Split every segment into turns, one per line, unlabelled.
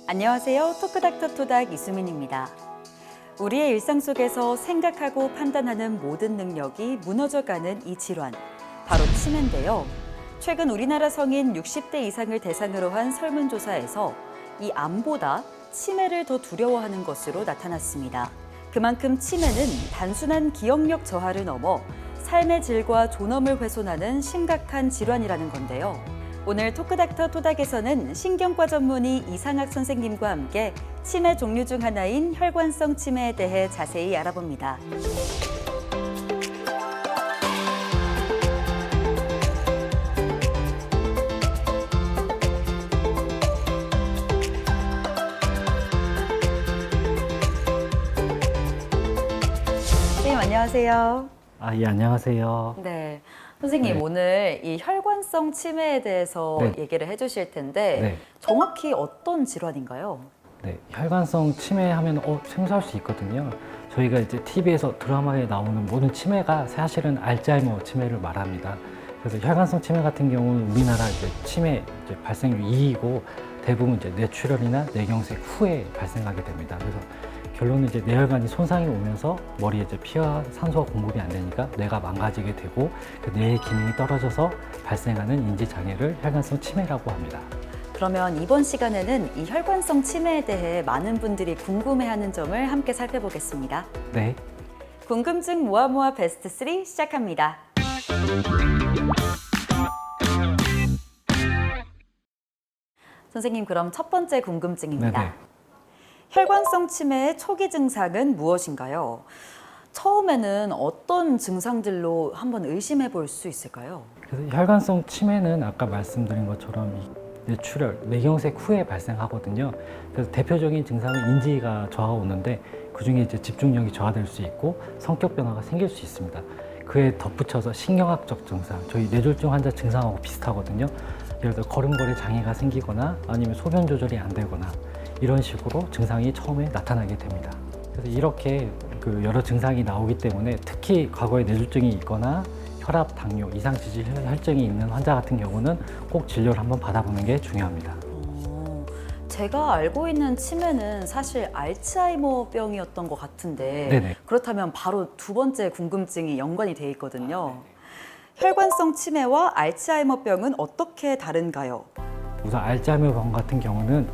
안녕하세요. 토크닥터 토닥 이수민입니다. 우리의 일상 속에서 생각하고 판단하는 모든 능력이 무너져가는 이 질환, 바로 치매인데요. 최근 우리나라 성인 60대 이상을 대상으로 한 설문조사에서 이 암보다 치매를 더 두려워하는 것으로 나타났습니다. 그만큼 치매는 단순한 기억력 저하를 넘어 삶의 질과 존엄을 훼손하는 심각한 질환이라는 건데요. 오늘 토크닥터 토닥에서는 신경과 전문의 이상학 선생님과 함께 치매 종류 중 하나인 혈관성 치매에 대해 자세히 알아봅니다. 선생님 안녕하세요.
예, 안녕하세요.
네. 선생님,
네.
오늘 이 혈관성 치매에 대해서
네.
얘기를 해주실 텐데
네.
정확히 어떤 질환인가요?
네, 혈관성 치매 하면 생소할 수 있거든요. 저희가 이제 TV에서 드라마에 나오는 모든 치매가 사실은 알츠하이머 치매를 말합니다. 그래서 혈관성 치매 같은 경우는 우리나라 이제 치매 발생률 2위고 대부분 이제 뇌출혈이나 뇌경색 후에 발생하게 됩니다. 그래서 결론은 이제 뇌혈관이 손상이 오면서 머리에 이제 피와 산소가 공급이 안 되니까 뇌가 망가지게 되고 그 뇌의 기능이 떨어져서 발생하는 인지 장애를 혈관성 치매라고 합니다.
그러면 이번 시간에는 이 혈관성 치매에 대해 많은 분들이 궁금해하는 점을 함께 살펴보겠습니다.
네.
궁금증 모아 베스트 3 시작합니다. 선생님, 그럼 첫 번째 궁금증입니다.
네네.
혈관성 치매의 초기 증상은 무엇인가요? 처음에는 어떤 증상들로 한번 의심해 볼 수 있을까요?
그래서 혈관성 치매는 아까 말씀드린 것처럼 뇌출혈, 뇌경색 후에 발생하거든요. 그래서 대표적인 증상은 인지가 저하가 오는데 그중에 이제 집중력이 저하될 수 있고 성격 변화가 생길 수 있습니다. 그에 덧붙여서 신경학적 증상, 저희 뇌졸중 환자 증상하고 비슷하거든요. 예를 들어 걸음걸이 장애가 생기거나 아니면 소변 조절이 안 되거나 이런 식으로 증상이 처음에 나타나게 됩니다. 그래서 이렇게 여러 증상이 나오기 때문에 특히 과거에 뇌졸중이 있거나 혈압, 당뇨, 이상지질 혈증이 있는 환자 같은 경우는 꼭 진료를 한번 받아보는 게 중요합니다.
제가 알고 있는 치매는 사실 알츠하이머병이었던 것 같은데
네네.
그렇다면 바로 두 번째 궁금증이 연관이 돼 있거든요. 혈관성 치매와 알츠하이머병은 어떻게 다른가요?
우선 알츠하이머병 같은 경우는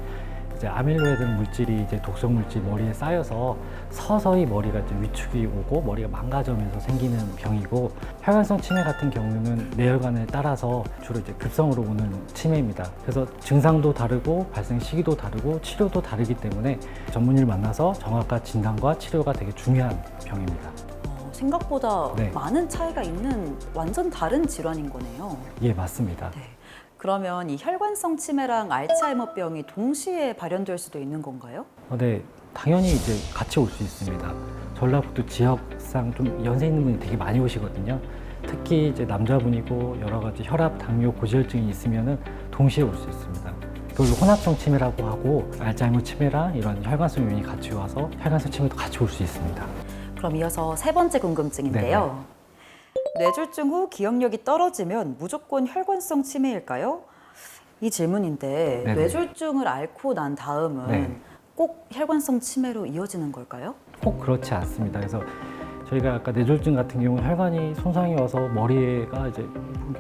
이제 아밀로이드 물질이 이제 독성 물질 머리에 쌓여서 서서히 머리가 이제 위축이 오고 머리가 망가져면서 생기는 병이고, 혈관성 치매 같은 경우는 뇌혈관에 따라서 주로 이제 급성으로 오는 치매입니다. 그래서 증상도 다르고 발생 시기도 다르고 치료도 다르기 때문에 전문의를 만나서 정확한 진단과 치료가 되게 중요한 병입니다.
생각보다
네.
많은 차이가 있는 완전 다른 질환인 거네요.
예, 맞습니다.
네. 그러면 이 혈관성 치매랑 알츠하이머병이 동시에 발현될 수도 있는 건가요?
네, 당연히 이제 같이 올 수 있습니다. 전라북도 지역상 좀 연세 있는 분이 되게 많이 오시거든요. 특히 이제 남자분이고 여러 가지 혈압, 당뇨, 고지혈증이 있으면은 동시에 올 수 있습니다. 그걸 혼합성 치매라고 하고 알츠하이머 치매랑 이런 혈관성 요인이 같이 와서 혈관성 치매도 같이 올 수 있습니다.
그럼 이어서 세 번째 궁금증인데요. 뇌졸중 후 기억력이 떨어지면 무조건 혈관성 치매일까요? 이 질문인데
네네.
뇌졸중을 앓고 난 다음은
네.
꼭 혈관성 치매로 이어지는 걸까요?
꼭 그렇지 않습니다. 그래서 저희가 아까 뇌졸중 같은 경우는 혈관이 손상이 와서 머리가 이제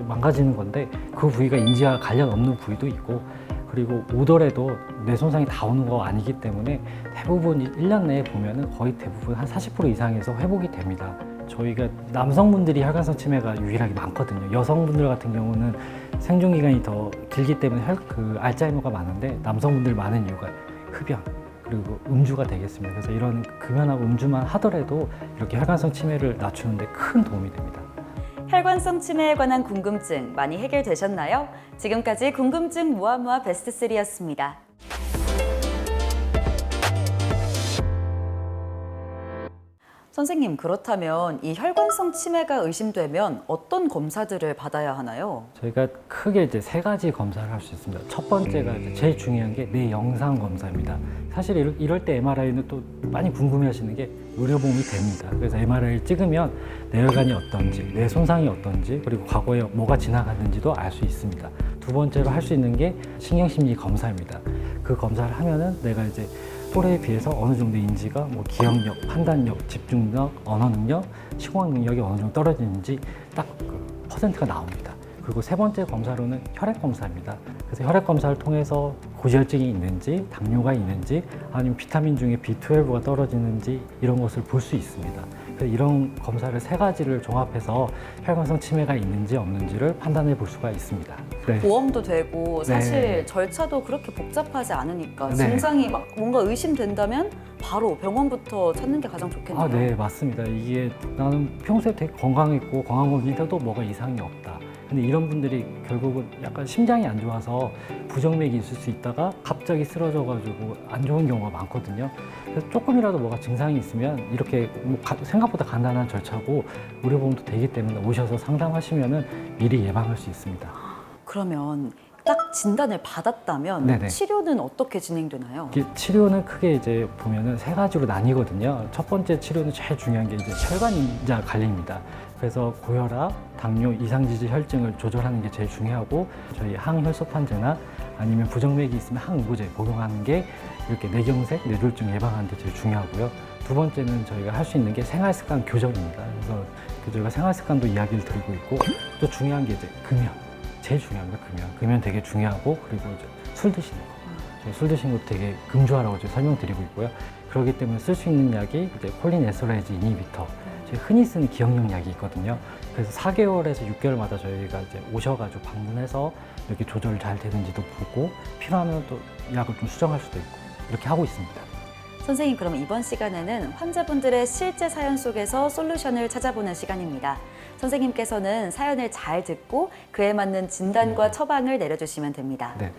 망가지는 건데 그 부위가 인지와 관련 없는 부위도 있고, 그리고 오더라도 뇌 손상이 다 오는 거 아니기 때문에 대부분 1년 내에 보면은 거의 대부분 한 40% 이상에서 회복이 됩니다. 저희가 남성분들이 혈관성 치매가 유일하게 많거든요. 여성분들 같은 경우는 생존 기간이 더 길기 때문에 알츠하이머가 많은데, 남성분들 많은 이유가 흡연 그리고 음주가 되겠습니다. 그래서 이런 금연하고 음주만 하더라도 이렇게 혈관성 치매를 낮추는 데 큰 도움이 됩니다.
혈관성 치매에 관한 궁금증 많이 해결되셨나요? 지금까지 궁금증 모아 베스트 3였습니다. 선생님, 그렇다면 이 혈관성 치매가 의심되면 어떤 검사들을 받아야 하나요?
저희가 크게 이제 3가지 검사를 할 수 있습니다. 첫 번째가 이제 제일 중요한 게 뇌 영상 검사입니다. 사실 이럴 때 MRI는 또 많이 궁금해 하시는 게 의료보험이 됩니다. 그래서 MRI를 찍으면 뇌혈관이 어떤지, 뇌 손상이 어떤지, 그리고 과거에 뭐가 지나갔는지도 알 수 있습니다. 두 번째로 할 수 있는 게 신경심리 검사입니다. 그 검사를 하면은 내가 이제 또래에 비해서 어느 정도 인지가 뭐 기억력, 판단력, 집중력, 언어 능력, 시공학 능력이 어느 정도 떨어지는지 딱 그 퍼센트가 나옵니다. 그리고 세 번째 검사로는 혈액 검사입니다. 그래서 혈액 검사를 통해서 고지혈증이 있는지, 당뇨가 있는지, 아니면 비타민 중에 B12가 떨어지는지 이런 것을 볼 수 있습니다. 그래서 이런 검사를 세 가지를 종합해서 혈관성 치매가 있는지 없는지를 판단해 볼 수가 있습니다. 네.
보험도 되고 사실
네.
절차도 그렇게 복잡하지 않으니까
네.
증상이 막 뭔가 의심된다면 바로 병원부터 찾는 게 가장 좋겠네요.
네, 맞습니다. 이게 나는 평소에 되게 건강했고 건강검진해도 뭐가 이상이 없다. 근데 이런 분들이 결국은 약간 심장이 안 좋아서 부정맥이 있을 수 있다가 갑자기 쓰러져가지고 안 좋은 경우가 많거든요. 그래서 조금이라도 뭐가 증상이 있으면 이렇게 뭐 생각보다 간단한 절차고 의료보험도 되기 때문에 오셔서 상담하시면은 미리 예방할 수 있습니다.
그러면 딱 진단을 받았다면
네네.
치료는 어떻게 진행되나요?
이게 치료는 크게 이제 보면은 세 가지로 나뉘거든요. 첫 번째 치료는 제일 중요한 게 이제 혈관인자 관리입니다. 그래서 고혈압, 당뇨, 이상지질 혈증을 조절하는 게 제일 중요하고 저희 항혈소판제나 아니면 부정맥이 있으면 항의고제 복용하는 게 이렇게 뇌경색, 뇌졸중 예방하는 데 제일 중요하고요. 두 번째는 저희가 할 수 있는 게 생활습관 교정입니다. 그래서 저희가 생활습관도 이야기를 드리고 있고 또 중요한 게 이제 금연. 제일 중요합니다. 금연 되게 중요하고 그리고 이제 술 드시는 거. 저희 술 드시는 것도 되게 금주하라고 저희 설명드리고 있고요. 그렇기 때문에 쓸 수 있는 약이 이제 콜린 에스터레이즈 이니비터. 저희 흔히 쓰는 기억력 약이 있거든요. 그래서 4개월에서 6개월마다 저희가 이제 오셔가지고 방문해서 이렇게 조절 잘 되는지도 보고 필요하면 또 약을 좀 수정할 수도 있고 이렇게 하고 있습니다.
선생님, 그럼 이번 시간에는 환자분들의 실제 사연 속에서 솔루션을 찾아보는 시간입니다. 선생님께서는 사연을 잘 듣고 그에 맞는 진단과 처방을 내려주시면 됩니다.
네.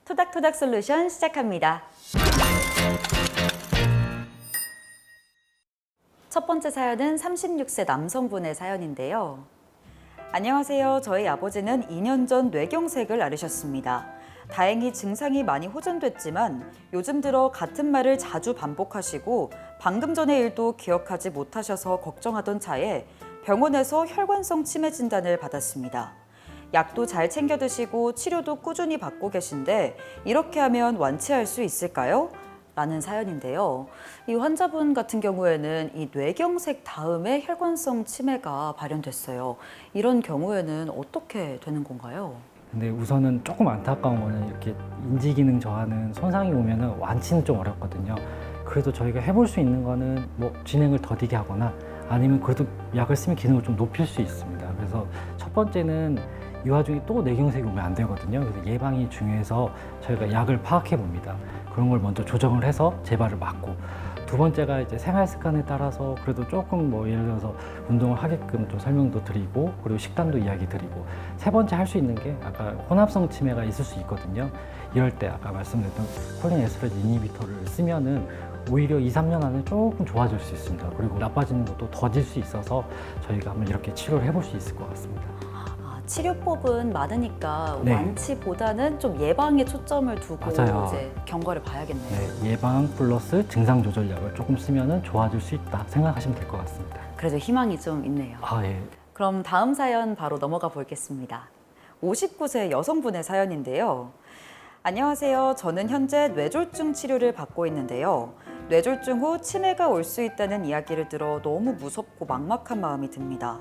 토닥토닥 솔루션 시작합니다. 첫 번째 사연은 36세 남성분의 사연인데요. 안녕하세요. 저희 아버지는 2년 전 뇌경색을 앓으셨습니다. 다행히 증상이 많이 호전됐지만 요즘 들어 같은 말을 자주 반복하시고 방금 전의 일도 기억하지 못하셔서 걱정하던 차에 병원에서 혈관성 치매 진단을 받았습니다. 약도 잘 챙겨 드시고 치료도 꾸준히 받고 계신데 이렇게 하면 완치할 수 있을까요? 라는 사연인데요. 이 환자분 같은 경우에는 이 뇌경색 다음에 혈관성 치매가 발현됐어요. 이런 경우에는 어떻게 되는 건가요?
근데 우선은 조금 안타까운 거는 이렇게 인지기능 저하는 손상이 오면은 완치는 좀 어렵거든요. 그래도 저희가 해볼 수 있는 거는 뭐 진행을 더디게 하거나 아니면 그래도 약을 쓰면 기능을 좀 높일 수 있습니다. 그래서 첫 번째는 이 와중에 또 뇌경색이 오면 안 되거든요. 그래서 예방이 중요해서 저희가 약을 파악해 봅니다. 그런 걸 먼저 조정을 해서 재발을 막고 두 번째가 이제 생활 습관에 따라서 그래도 조금 뭐 예를 들어서 운동을 하게끔 좀 설명도 드리고 그리고 식단도 이야기 드리고 세 번째 할 수 있는 게 아까 혼합성 치매가 있을 수 있거든요. 이럴 때 아까 말씀드렸던 콜린 에스터레이즈 이니비터를 쓰면은 오히려 2, 3년 안에 조금 좋아질 수 있습니다. 그리고 나빠지는 것도 더딜 수 있어서 저희가 한번 이렇게 치료를 해볼 수 있을 것 같습니다.
치료법은 많으니까
네.
완치보다는 좀 예방에 초점을 두고
맞아요.
이제 경과를 봐야겠네요.
네, 예방 플러스 증상 조절약을 조금 쓰면은 좋아질 수 있다 생각하시면 될 것 같습니다.
그래도 희망이 좀 있네요.
예.
그럼 다음 사연 바로 넘어가 보겠습니다. 59세 여성분의 사연인데요. 안녕하세요. 저는 현재 뇌졸중 치료를 받고 있는데요. 뇌졸중 후 치매가 올 수 있다는 이야기를 들어 너무 무섭고 막막한 마음이 듭니다.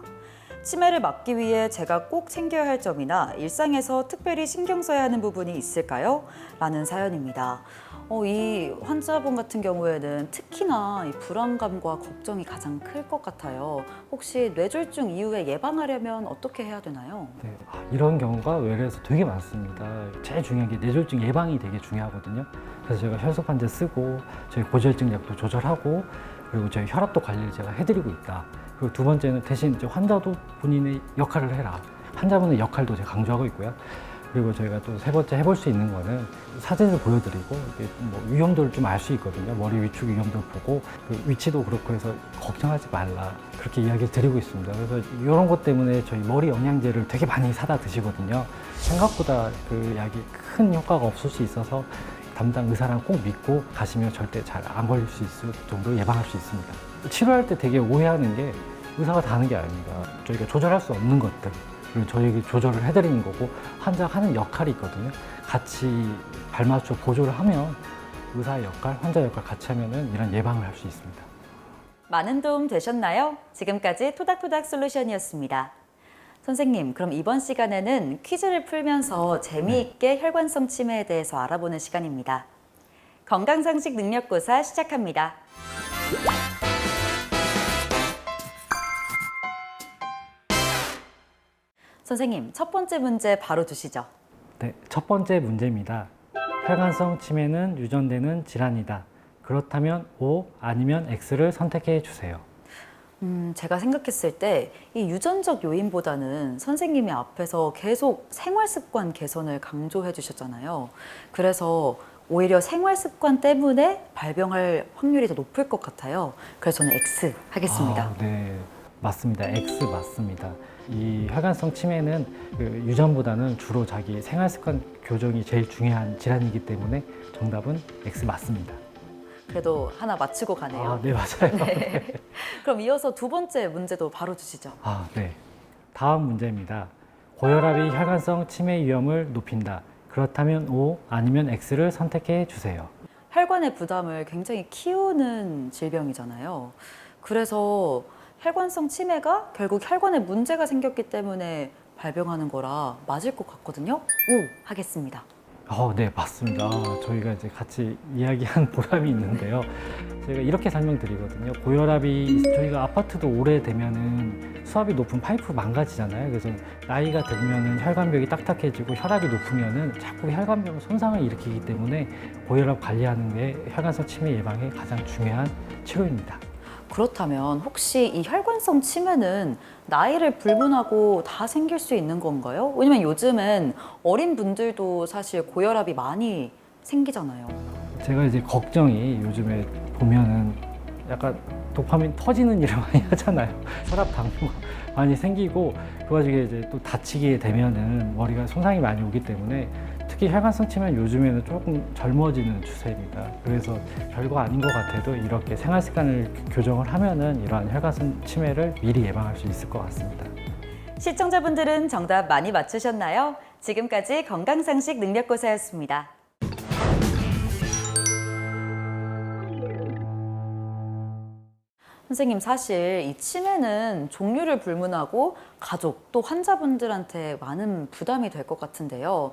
치매를 막기 위해 제가 꼭 챙겨야 할 점이나 일상에서 특별히 신경 써야 하는 부분이 있을까요? 라는 사연입니다. 이 환자분 같은 경우에는 특히나 이 불안감과 걱정이 가장 클 것 같아요. 혹시 뇌졸중 이후에 예방하려면 어떻게 해야 되나요?
네, 이런 경우가 외래에서 되게 많습니다. 제일 중요한 게 뇌졸중 예방이 되게 중요하거든요. 그래서 제가 혈소판제 쓰고 저희 고지혈증 약도 조절하고 그리고 저희 혈압도 관리를 제가 해드리고 있다. 그리고 두 번째는 대신 이제 환자도 본인의 역할을 해라. 환자분의 역할도 제가 강조하고 있고요. 그리고 저희가 또 세 번째 해볼 수 있는 거는 사진을 보여드리고 이게 뭐 위험도를 좀 알 수 있거든요. 머리 위축 위험도를 보고 그 위치도 그렇고 해서 걱정하지 말라 그렇게 이야기를 드리고 있습니다. 그래서 이런 것 때문에 저희 머리 영양제를 되게 많이 사다 드시거든요. 생각보다 그 약이 큰 효과가 없을 수 있어서 담당 의사랑 꼭 믿고 가시면 절대 잘 안 걸릴 수 있을 정도로 예방할 수 있습니다. 치료할 때 되게 오해하는 게 의사가 다 하는 게 아닙니다. 저희가 조절할 수 없는 것들 그리고 저희에게 조절을 해드리는 거고 환자가 하는 역할이 있거든요. 같이 발맞춰 보조를 하면 의사의 역할, 환자 역할 같이 하면은 이런 예방을 할 수 있습니다.
많은 도움 되셨나요? 지금까지 토닥토닥 솔루션이었습니다. 선생님, 그럼 이번 시간에는 퀴즈를 풀면서 재미있게 혈관성 치매에 대해서 알아보는 시간입니다. 건강상식 능력고사 시작합니다. 선생님, 첫 번째 문제 바로 주시죠.
네, 첫 번째 문제입니다. 혈관성 치매는 유전되는 질환이다. 그렇다면 O 아니면 X를 선택해 주세요.
제가 생각했을 때 이 유전적 요인보다는 선생님이 앞에서 계속 생활습관 개선을 강조해 주셨잖아요. 그래서 오히려 생활습관 때문에 발병할 확률이 더 높을 것 같아요. 그래서 저는 X 하겠습니다.
네, 맞습니다. X 맞습니다. 이 혈관성 치매는 그 유전보다는 주로 자기 생활습관 교정이 제일 중요한 질환이기 때문에 정답은 X 맞습니다.
그래도 하나 맞추고 가네요.
네, 맞아요.
네. 그럼 이어서 두 번째 문제도 바로 주시죠.
네. 다음 문제입니다. 고혈압이 혈관성 치매 위험을 높인다. 그렇다면 O 아니면 X를 선택해 주세요.
혈관의 부담을 굉장히 키우는 질병이잖아요. 그래서 혈관성 치매가 결국 혈관에 문제가 생겼기 때문에 발병하는 거라 맞을 것 같거든요. O 하겠습니다.
네, 맞습니다. 저희가 이제 같이 이야기한 보람이 있는데요. 저희가 이렇게 설명드리거든요. 고혈압이 저희가 아파트도 오래되면은 수압이 높은 파이프 망가지잖아요. 그래서 나이가 들면은 혈관벽이 딱딱해지고 혈압이 높으면은 자꾸 혈관벽 손상을 일으키기 때문에 고혈압 관리하는 게 혈관성 치매 예방에 가장 중요한 치료입니다.
그렇다면 혹시 이 혈관성 치매는 나이를 불문하고 다 생길 수 있는 건가요? 왜냐면 요즘은 어린 분들도 사실 고혈압이 많이 생기잖아요.
제가 이제 걱정이 요즘에 보면은 약간 도파민 터지는 일을 많이 하잖아요. 혈압 당뇨가 많이 생기고 그 와중에 이제 또 다치게 되면은 머리가 손상이 많이 오기 때문에 특히 혈관성 치매는 요즘에는 조금 젊어지는 추세입니다. 그래서 별거 아닌 것 같아도 이렇게 생활 습관을 교정을 하면은 이러한 혈관성 치매를 미리 예방할 수 있을 것 같습니다.
시청자분들은 정답 많이 맞추셨나요? 지금까지 건강상식 능력고사였습니다. 선생님, 사실 이 치매는 종류를 불문하고 가족 또 환자분들한테 많은 부담이 될 것 같은데요.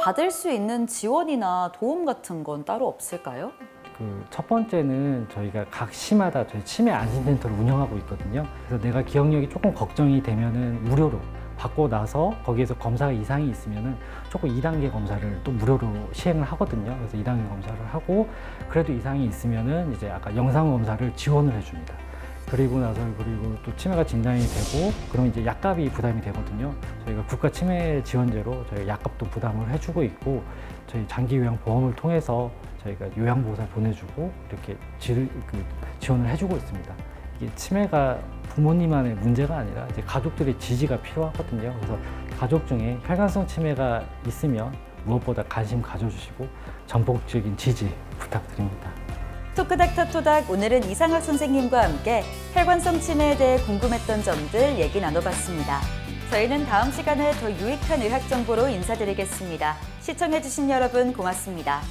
받을 수 있는 지원이나 도움 같은 건 따로 없을까요?
첫 번째는 저희가 각 시마다 저희 치매 안심센터를 운영하고 있거든요. 그래서 내가 기억력이 조금 걱정이 되면은 무료로 받고 나서 거기에서 검사 이상이 있으면은 조금 2단계 검사를 또 무료로 시행을 하거든요. 그래서 2단계 검사를 하고 그래도 이상이 있으면은 이제 아까 영상 검사를 지원을 해줍니다. 그리고 나서 그리고 또 치매가 진단이 되고 그럼 이제 약값이 부담이 되거든요. 저희가 국가 치매 지원제로 저희 약값도 부담을 해주고 있고 저희 장기 요양 보험을 통해서 저희가 요양보호사 보내주고 이렇게 지원을 해주고 있습니다. 이게 치매가 부모님만의 문제가 아니라 이제 가족들의 지지가 필요하거든요. 그래서 가족 중에 혈관성 치매가 있으면 무엇보다 관심 가져주시고 전폭적인 지지 부탁드립니다.
토크닥터 토닥, 오늘은 이상학 선생님과 함께 혈관성 치매에 대해 궁금했던 점들 얘기 나눠봤습니다. 저희는 다음 시간에 더 유익한 의학 정보로 인사드리겠습니다. 시청해주신 여러분 고맙습니다.